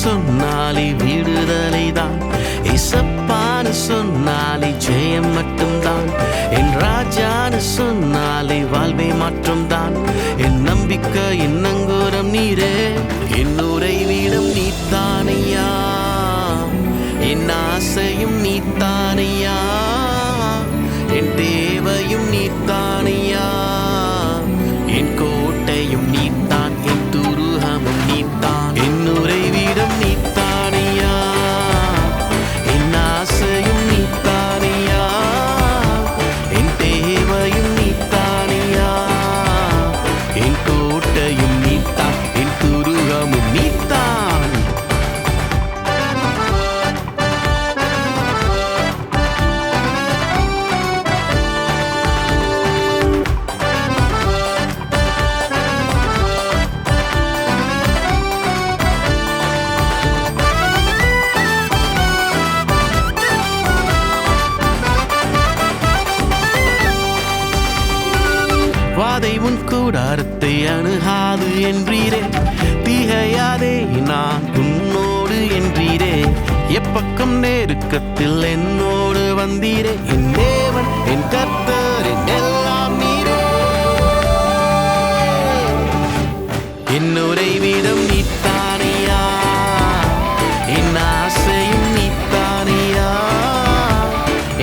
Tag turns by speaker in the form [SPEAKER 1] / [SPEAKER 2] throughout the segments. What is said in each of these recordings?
[SPEAKER 1] சொன்னாலே விடுதலைதான், ஏசப்பான்னு சொன்னாலே ஜெயம் மட்டும்தான், என் ராஜான்னு சொன்னாலே வாழ்வை மாற்றம்தான், என் நம்பிக்கை என் நங்கூரம் நீரே, என் உறைவிடம் நீத்தானையா, என் ஆசையும் நீத்தானையா, என் தேவையும் நீத்தானையா, என் கோட்டையும் நீத்தான், என் துருகமும் நீத்தான், என் உறைவிடம் நீத்தானையா, என் ஆசையும் நீத்தானையா, என் தேவையும் நீத்தானையா, என் கோட்டையும் நீத்தான், என் துருகமும் நீத்தான். வாதை உன் கூடாரத்தை அணுகாது என்றீரே, திகையாதே நான் உன்னோடு என்றீரே, எப்பக்கம் நெருக்கத்தில் என்னோடு வந்தீரே, என் தேவன் என் கர்த்தர் என் எல்லாம் நீரே, என் உறைவிடம் நீத்தானையா, என் ஆசையும் நீத்தானையா,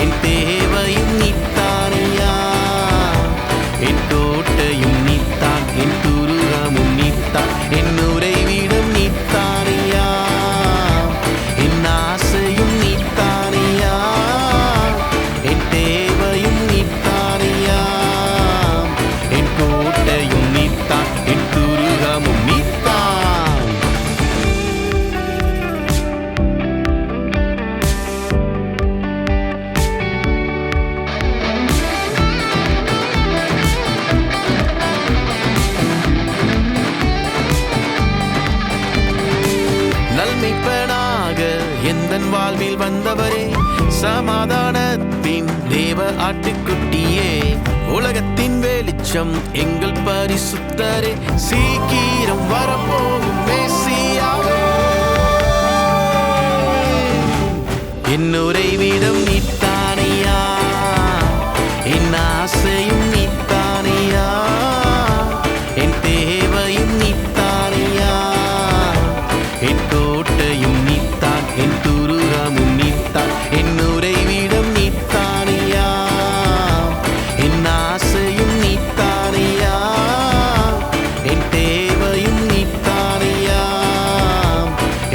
[SPEAKER 1] என் தேவையும் நீத்தானையா, என் கோட்டையும் நீத்தான், என் துருகமும் நீத்தான், என் உறைவிடம் நீத்தானையா, என் ஆசையும் நீத்தானையா, என் தேவையும் நீத்தானையா, என் கோட்டையும் நீத்தான், என் துருகமும் நீத்தான். நல்மைப்பனாக எந்தன் வாழ்வில் வந்தவரே, சமாதானத்தின் தேவ ஆட்டுக்குட்டியே, உலகத்தின் வெளிச்சம் எங்கள் பரிசுத்தரே, சீக்கிரம் வரப்போகும் மேசியாவே, என் உறைவிடம் நீத்தானையா, என் ஆசையும் நீத்தானையா, என் தேவையும் நீத்தானையா, என் கோட்டையும் நீத்தான், என் துருகமும் நீத்தான், என் உறைவிடம் நீத்தானையா, என் ஆசையும் நீத்தானையா, என் தேவையும் நீத்தானையா,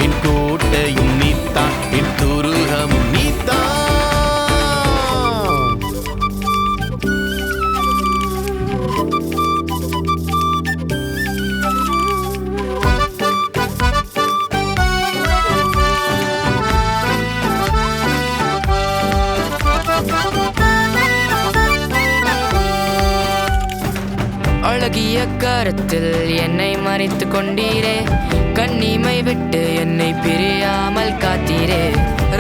[SPEAKER 1] என் கோட்டையும் நீத்தான், என் துருகமும் நீத்தான்.
[SPEAKER 2] அழகிய கரத்தில் என்னை மறைத்து கொண்டீரே, கண்ணிமை விட்டு என்னை பிரியாமல் காத்தீரே,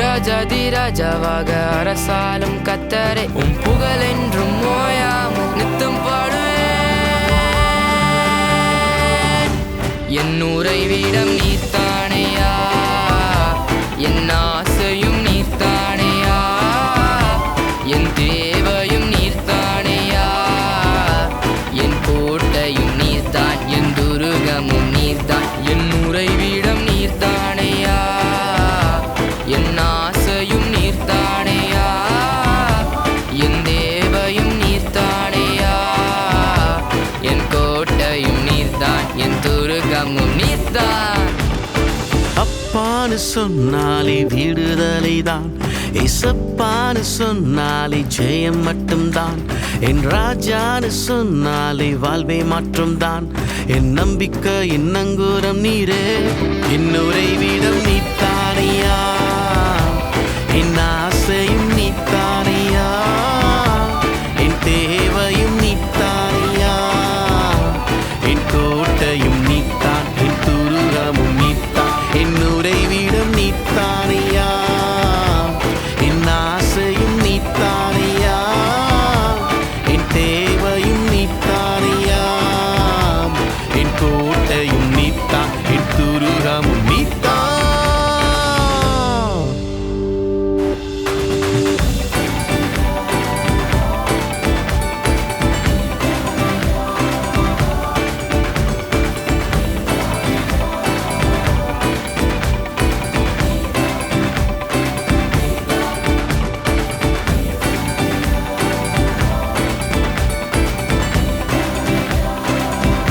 [SPEAKER 2] ராஜாதி ராஜாவாக அரசாலும் கத்தரே, உம் புகழ் என்றும் ஓயாமல் நித்தம் பாடுவேன், என் உறைவிடம் நீத்தானையா, என் ஆசையும் நீத்தானையா, என் தேவையும் நீர்த்தானையா, என் கோட்டையும் நீர்தான், என் துருகமும் நீர்தான், என் உறைவிடம் நீர்த்தானையா, என் ஆசையும் நீர்த்தானையா, என் தேவையும் நீர்த்தானையா, என் கோட்டையும் நீர்தான், என் துருகமும் நீர்தான்.
[SPEAKER 1] அப்பான்னு சொன்னாலே விடுதலைதான், ஏசப்பான்னு சொன்னாலே ஜெயம் மட்டும்தான், என் ராஜான்னு சொன்னாலே வாழ்வை மாற்றம்தான், என் நம்பிக்கை என் நங்கூரம் நீரே, என் உறைவிடம் நீத்தானையா, என் ஆசையும் நீத்தானையா, என் தேவையும் நீத்தானையா, என் கோட்டையும்